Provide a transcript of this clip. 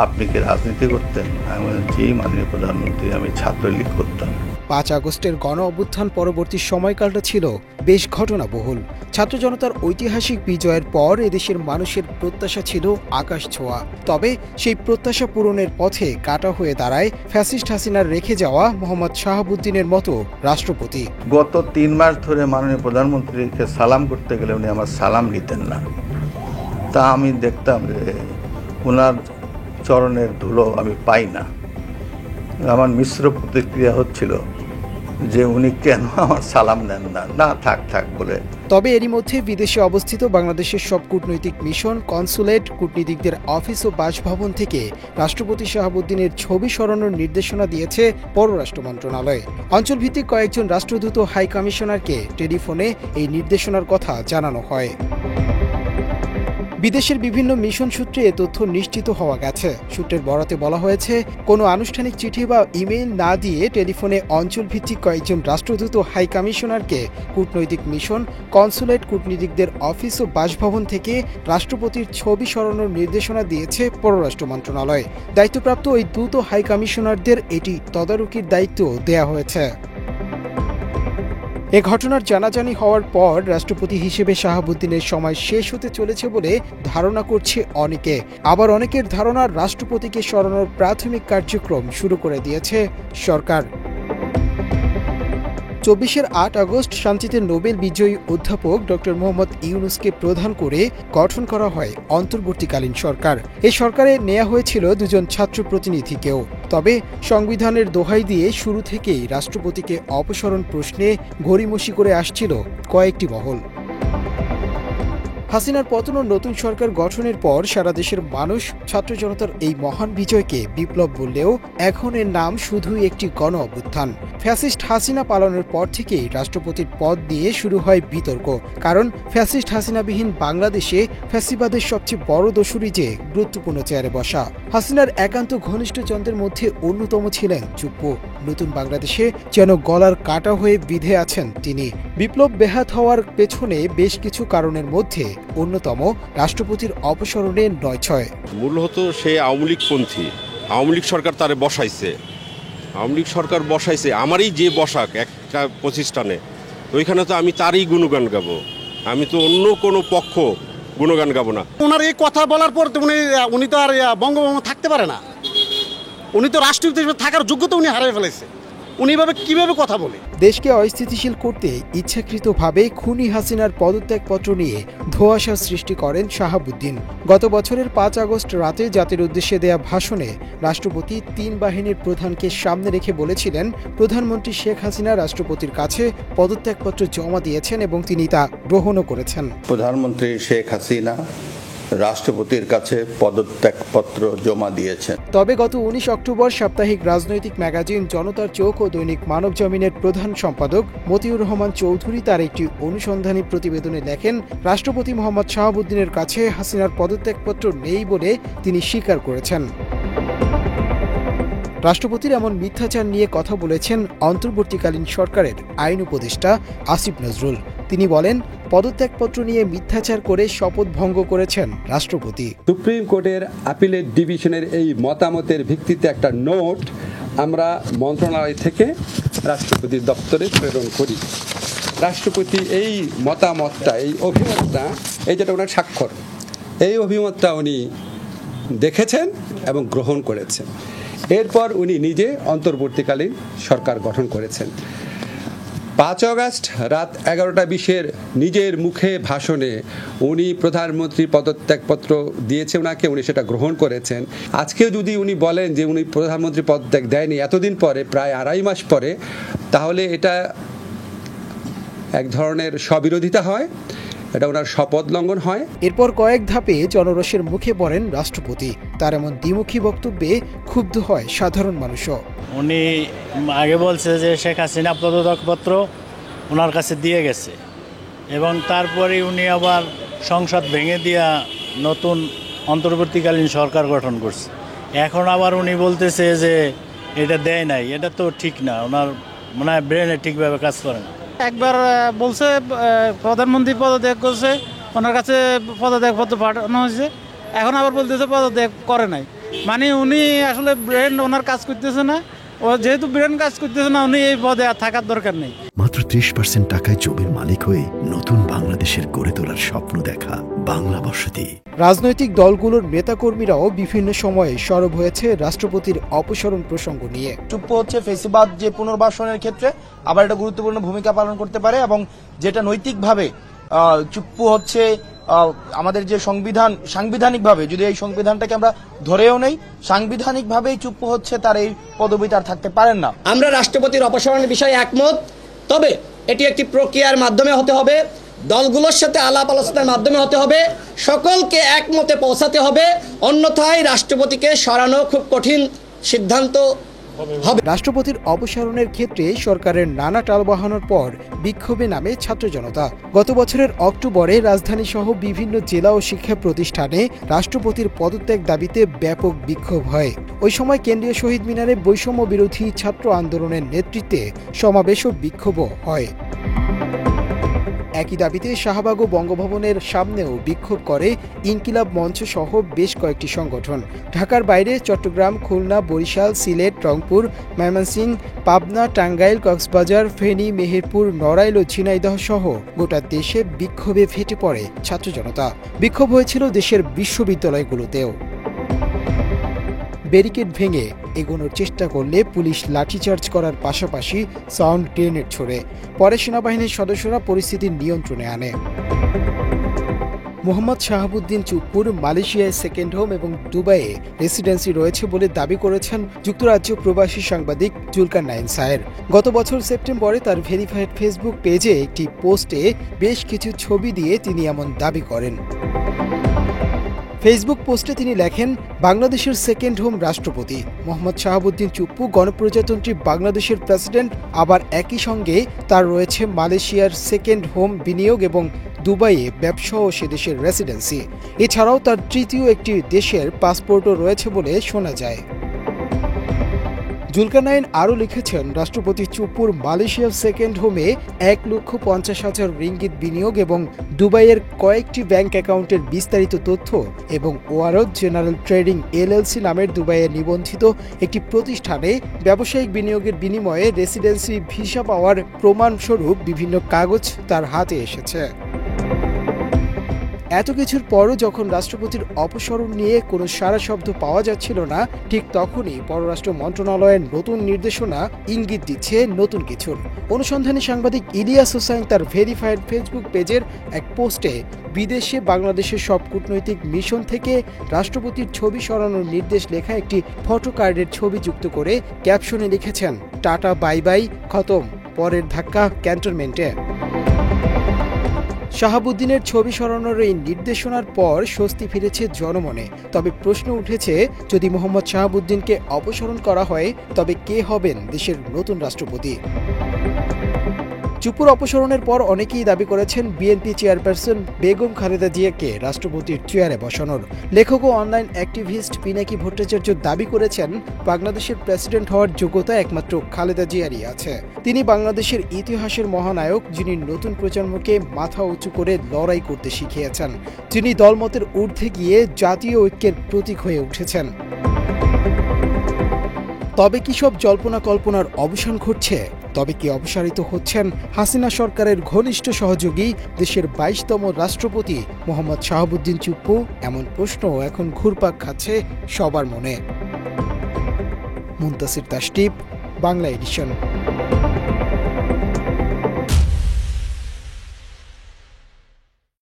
আপনি কি রাজনীতি করতেন? আমি বললাম, জি মাননীয় প্রধানমন্ত্রী, আমি ছাত্রলীগ করতাম। ৫ আগস্টের গণ অভ্যুত্থান পরবর্তী সময়কালটা ছিল বেশ ঘটনাবহুল। ছাত্র জনতার ঐতিহাসিক বিজয়ের পর এদেশের মানুষের প্রত্যাশা ছিল আকাশ ছোঁয়া। তবে সেই প্রত্যাশা পূরণের পথে কাটা হয়ে দাঁড়ায় ফ্যাসিস্ট হাসিনার রেখে যাওয়া মোহাম্মদ শাহাবুদ্দিনের মতো রাষ্ট্রপতি। গত ৩ মাস ধরে মাননীয় প্রধানমন্ত্রীকে সালাম করতে গেলে উনি আমার সালাম নিতেন না। তা আমি দেখতাম যে ওনার চরণের ধুলো আমি পাই না। আমার মিশ্র প্রতিক্রিয়া হচ্ছিল যে উনি কেন আমার সালাম নেন না, না থাক বলে। তবে এরই মধ্যে বিদেশে অবস্থিত বাংলাদেশের সব কূটনৈতিক মিশন, কনসুলেট, কূটনীতিকদের অফিস ও বাসভবন থেকে রাষ্ট্রপতি শাহাবুদ্দিনের ছবি সরানোর নির্দেশনা দিয়েছে পররাষ্ট্র মন্ত্রণালয়। অঞ্চলভিত্তিক কয়েকজন রাষ্ট্রদূত ও হাই কমিশনারকে টেলিফোনে এই নির্দেশনার কথা জানানো হয়। বিদেশের বিভিন্ন মিশন সূত্রে এ তথ্য নিশ্চিত হওয়া গেছে। সূত্রের বরাতে বলা হয়েছে, কোনো আনুষ্ঠানিক চিঠি বা ইমেইল না দিয়ে টেলিফোনে অঞ্চলভিত্তিক কয়েকজন রাষ্ট্রদূত ও হাই কমিশনারকে কূটনৈতিক মিশন, কনসুলেট, কূটনীতিকদের অফিস ও বাসভবন থেকে রাষ্ট্রপতির ছবি সরানোর নির্দেশনা দিয়েছে পররাষ্ট্র মন্ত্রণালয়। দায়িত্বপ্রাপ্ত ওই দূত হাই কমিশনারদের এটি তদারকির দায়িত্ব দেয়া হয়েছে। এ ঘটনার জানাজানি হওয়ার পর রাষ্ট্রপতি হিসেবে শাহাবুদ্দিনের সময় শেষ হতে চলেছে বলে ধারণা করছে অনেকে। আবার অনেকের ধারণা রাষ্ট্রপতিকে সরানোর প্রাথমিক কার্যক্রম শুরু করে দিয়েছে সরকার। ২৪ আগস্ট শান্তিতে নোবেল বিজয়ী অধ্যাপক ডক্টর মোহাম্মদ ইউনূসকে প্রধান করে গঠন করা হয় অন্তর্বর্তীকালীন সরকার। এই সরকারে নেওয়া হয়েছিল ২ জন ছাত্র প্রতিনিধিকেও। তবে সংবিধানের দোহাই দিয়ে শুরু থেকেই রাষ্ট্রপতিকে অপসারণ প্রশ্নে গড়িমসি করে আসছিল কয়েকটি মহল। হাসিনার পতন ও নতুন সরকার গঠনের পর সারা দেশের মানুষ ছাত্র জনতার এই মহান বিজয়কে বিপ্লব বললেও এখন এর নাম শুধুই একটি গণ অভ্যুত্থান। ফ্যাসিস্ট হাসিনা পালানোর পর থেকেই রাষ্ট্রপতির পদ নিয়ে শুরু হয় বিতর্ক। কারণ ফ্যাসিস্ট হাসিনাবিহীন বাংলাদেশে ফ্যাসিবাদের সবচেয়ে বড় দোষরই যে গুরুত্বপূর্ণ চেয়ারে বসা। হাসিনার একান্ত ঘনিষ্ঠজনদের মধ্যে অন্যতম ছিলেন চুপ্পু। নতুন বাংলাদেশে যেন গলার কাটা হয়ে বিধে আছেন তিনি। বিপ্লব ব্যাহত হওয়ার পেছনে বেশ কিছু কারণের মধ্যে অন্যতম রাষ্ট্রপতির অপসারণে ৯/৬। মূলত সে আওয়ামী লীগপন্থী। আওয়ামী লীগ সরকার তারে বসাইছে। আওয়ামী লীগ সরকার বসাইছে আমারই যে বসাক একটা প্রতিষ্ঠানে, ওইখানে তো আমি তারই গুণগান গাবো। আমি তো অন্য কোনো পক্ষ গুণগান গাবো না। ওনার এই কথা বলার পর উনি তো আর বঙ্গভবনে থাকতে পারে না। উনি তো রাষ্ট্রপতি হিসেবে থাকার যোগ্যতা উনি হারিয়ে ফেলেছে। উনি কিভাবে কথা বলে? দেশকে অস্থিতিশীল করতে ইচ্ছাকৃতভাবে খুনি হাসিনার পদত্যাগপত্র নিয়ে ধোঁয়াশা সৃষ্টি করেন শাহাবুদ্দিন। গত বছরের ৫ আগস্ট রাতে জাতির উদ্দেশ্যে দেয়া ভাষণে রাষ্ট্রপতি ৩ বাহিনীর প্রধানকে সামনে রেখে বলেছিলেন, প্রধানমন্ত্রী শেখ হাসিনা রাষ্ট্রপতির কাছে পদত্যাগপত্র জমা দিয়েছেন এবং তিনি তা গ্রহণও করেছেন। প্রধানমন্ত্রী শেখ হাসিনা রাষ্ট্রপতির কাছে পদত্যাগপত্র জমা দিয়েছেন। তবে গত ১৯ অক্টোবর সাপ্তাহিক রাজনৈতিক ম্যাগাজিন জনতার চোখ ও দৈনিক মানবজমিনের প্রধান সম্পাদক মতিউর রহমান চৌধুরী তার একটি অনুসন্ধানী প্রতিবেদনে লেখেন, রাষ্ট্রপতি মোহাম্মদ শাহাবুদ্দিনের কাছে হাসিনার পদত্যাগপত্র নেই বলে তিনি স্বীকার করেছেন। রাষ্ট্রপতির এমন মিথ্যাচার নিয়ে কথা বলেছেন অন্তর্বর্তীকালীন সরকারের আইন উপদেষ্টা আসিফ নজরুল। তিনি বলেন, পদত্যাগপত্র নিয়ে মিথ্যাচার করে শপথ ভঙ্গ করেছেন রাষ্ট্রপতি। সুপ্রিম কোর্টের আপিলেট ডিভিশনের এই মতামতের ভিত্তিতে একটা নোট আমরা মন্ত্রণালয় থেকে রাষ্ট্রপতির দপ্তরে প্রেরণ করি। রাষ্ট্রপতি এই মতামতটা, এই অভিমতটা, এই যেটা ওনার স্বাক্ষর, এই অভিমতটা উনি দেখেছেন এবং গ্রহণ করেছেন। এরপর উনি নিজে অন্তর্বর্তীকালীন সরকার গঠন করেছেন। ৫ আগস্ট রাত ১১:২০ নিজের মুখে ভাষণে উনি প্রধানমন্ত্রী পদত্যাগপত্র দিয়েছে ওনাকে, উনি সেটা গ্রহণ করেছেন। আজকে যদি উনি বলেন যে উনি প্রধানমন্ত্রী পদত্যাগ দেয়নি এতদিন পরে, প্রায় ২.৫ মাস পরে, তাহলে এটা এক ধরনের স্ববিরোধিতা হয়, এটা ওনার শপথ লঙ্ঘন হয়। এরপর কয়েক ধাপে জনরোষের মুখে পড়েন রাষ্ট্রপতি। তার এমন দ্বিমুখী বক্তব্যে ক্ষুব্ধ হয় সাধারণ মানুষও। উনি আগে বলছে যে শেখ হাসিনা পদত্যাগপত্র ওনার কাছে দিয়ে গেছে এবং তারপরে উনি আবার সংসদ ভেঙে দিয়া নতুন অন্তর্বর্তীকালীন সরকার গঠন করছে। এখন আবার উনি বলতেছে যে এটা দেয় নাই। এটা তো ঠিক না, ওনার মনে হয় ব্রেনে ঠিকভাবে কাজ করে না। একবার বলছে প্রধানমন্ত্রী পদত্যাগ করছে, ওনার কাছে পদত্যাগপত্র পাঠানো হয়েছে, এখন আবার বলতেছে পদত্যাগ করে নাই। মানে উনি আসলে ব্রেন ওনার কাজ করতেছে না, ও যেহেতু ব্রেন কাজ করতেছে না উনি এই পদে আর থাকার দরকার নেই। মাত্র 30% টাকায় জমির মালিক হয়ে নতুন বাংলাদেশের গড়ে তোলার স্বপ্ন দেখা বাংলা বসতি। রাজনৈতিক দলগুলোর নেতাকর্মীরাও বিভিন্ন সময়ে সরব হয়েছে রাষ্ট্রপতির অপসারণ প্রসঙ্গ নিয়ে। চুপ্পু হচ্ছে ফেসিবাদ যে পুনর্বাসনের ক্ষেত্রে আবার একটা গুরুত্বপূর্ণ ভূমিকা পালন করতে পারে, এবং যেটা নৈতিকভাবে চুপ্পু হচ্ছে আমাদের যে সাংবিধানিকভাবে যদি এই সংবিধানটাকে আমরা ধরেও নেই, সাংবিধানিকভাবেই চুপ্পু হচ্ছে তার এই পদবিতে আর থাকতে পারেন না। আমরা রাষ্ট্রপতির অপসারণের বিষয়ে একমত, তবে এটি একটি প্রক্রিয়ার মাধ্যমে হতে হবে, দলগুলোর সাথে আলাপ আলোচনার মাধ্যমে হতে হবে, সকলকে একমতে পৌঁছাতে হবে, অন্যথায় রাষ্ট্রপতিকে সরানো খুব কঠিন সিদ্ধান্ত হবে। রাষ্ট্রপতির অপসারণের ক্ষেত্রে সরকারের নানা টালবাহানোর পর বিক্ষোভে নামে ছাত্র জনতা। গত বছরের অক্টোবরে রাজধানী সহ বিভিন্ন জেলা ও শিক্ষা প্রতিষ্ঠানে রাষ্ট্রপতির পদত্যাগ দাবিতে ব্যাপক বিক্ষোভ হয়। ওই সময় কেন্দ্রীয় শহীদ মিনারে বৈষম্য বিরোধী ছাত্র আন্দোলনের নেতৃত্বে সমাবেশ ও বিক্ষোভও হয়। একই দাবিতে শাহবাগ ও বঙ্গভবনের সামনেও বিক্ষোভ করে ইনকিলাব মঞ্চ সহ বেশ কয়েকটি সংগঠন। ঢাকার বাইরে চট্টগ্রাম, খুলনা, বরিশাল, সিলেট, রংপুর, ময়মনসিংহ, পাবনা, টাঙ্গাইল, কক্সবাজার, ফেনী, মেহেরপুর, নড়াইল ও ঝিনাইদহ সহ গোটা দেশে বিক্ষোভে ফেটে পড়ে ছাত্র জনতা। বিক্ষোভ হয়েছিল দেশের বিশ্ববিদ্যালয়গুলোতেও। ব্যারিকেড ভেঙে এগোনোর চেষ্টা করলে পুলিশ লাঠিচার্জ করার পাশাপাশি সাউন্ড গ্রেনেড ছোড়ে। পরে সেনাবাহিনীর সদস্যরা পরিস্থিতি নিয়ন্ত্রণে আনে। মোহাম্মদ শাহাবুদ্দিন চুপ্পুর মালয়েশিয়ায় সেকেন্ড হোম এবং দুবাইয়ে রেসিডেন্সি রয়েছে বলে দাবি করেছেন যুক্তরাজ্য প্রবাসী সাংবাদিক জুলকারনাইন সায়ের। গত বছর সেপ্টেম্বরে তার ভেরিফাইড ফেসবুক পেজে একটি পোস্টে বেশ কিছু ছবি দিয়ে তিনি এমন দাবি করেন। ফেসবুক পোস্টে তিনি লেখেন, বাংলাদেশের সেকেন্ড হোম রাষ্ট্রপতি মোহাম্মদ শাহাবুদ্দিন চুপ্পু গণপ্রজাতন্ত্রী বাংলাদেশের প্রেসিডেন্ট, আবার একই সঙ্গে তার রয়েছে মালয়েশিয়ার সেকেন্ড হোম বিনিয়োগ এবং দুবাইয়ে ব্যবসা ও সেদেশের রেসিডেন্সি। এছাড়াও তার তৃতীয় একটি দেশের পাসপোর্টও রয়েছে বলে শোনা যায়। জুলকারনাইন আরও লিখেছেন, রাষ্ট্রপতি চুপ্পুর মালয়েশিয়ার সেকেন্ড হোমে 1,50,000 রিঙ্গিত বিনিয়োগ এবং দুবাইয়ের কয়েকটি ব্যাংক অ্যাকাউন্টের বিস্তারিত তথ্য এবং ওয়ারদ জেনারেল ট্রেডিং LLC নামের দুবাইয়ে নিবন্ধিত একটি প্রতিষ্ঠানে ব্যবসায়িক বিনিয়োগের বিনিময়ে রেসিডেন্সি ভিসা পাওয়ার প্রমাণস্বরূপ বিভিন্ন কাগজ তার হাতে এসেছে। এত কিছুর পরও যখন রাষ্ট্রপতির অপসারণ নিয়ে কোনো সাড়া শব্দ পাওয়া যাচ্ছিল না, ঠিক তখনই পররাষ্ট্র মন্ত্রণালয়ের নতুন নির্দেশনা ইঙ্গিত দিচ্ছে নতুন কিছুর। অনুসন্ধানী সাংবাদিক ইলিয়াস হোসাইন তার ভেরিফাইড ফেসবুক পেজের এক পোস্টে বিদেশে বাংলাদেশের সব কূটনৈতিক মিশন থেকে রাষ্ট্রপতির ছবি সরানোর নির্দেশ লেখা একটি ফটো কার্ডের ছবি যুক্ত করে ক্যাপশনে লিখেছেন, টাটা বাই বাই, খতম, পরের ধাক্কা ক্যান্টনমেন্টে। শাহাবুদ্দিনের ছবি সরানোর এই নির্দেশনার পর স্বস্তি ফিরেছে জনমনে। তবে প্রশ্ন উঠেছে, যদি মোহাম্মদ শাহাবুদ্দিনকে অপসারণ করা হয় তবে কে হবেন দেশের নতুন রাষ্ট্রপতি? চুপ্পুর অপসারণের পর অনেকেই দাবি করেছেন বিএনপি চেয়ারপারসন বেগম খালেদা জিয়াকে রাষ্ট্রপতির চেয়ারে বসানোর। লেখক ও অনলাইন অ্যাক্টিভিস্ট পিনাকি ভট্টাচার্য দাবি করেছেন, বাংলাদেশের প্রেসিডেন্ট হওয়ার যোগ্যতা একমাত্র খালেদা জিয়ারই আছে। তিনি বাংলাদেশের ইতিহাসের মহানায়ক, যিনি নতুন প্রজন্মকে মাথা উঁচু করে লড়াই করতে শিখিয়েছেন, যিনি দলমতের ঊর্ধ্বে গিয়ে জাতীয় ঐক্যের প্রতীক হয়ে উঠেছেন। তবে কি সব জল্পনা কল্পনার অবসান ঘটছে? তবে কি অপসারিত হচ্ছেন হাসিনা সরকারের ঘনিষ্ঠ সহযোগী দেশের 22তম রাষ্ট্রপতি মোহাম্মদ শাহাবুদ্দিন চুপ্পু? এমন প্রশ্ন এখন ঘুরপাক খাচ্ছে সবার মনে। মুনতাসির তাসটিপ, বাংলা এডিশন।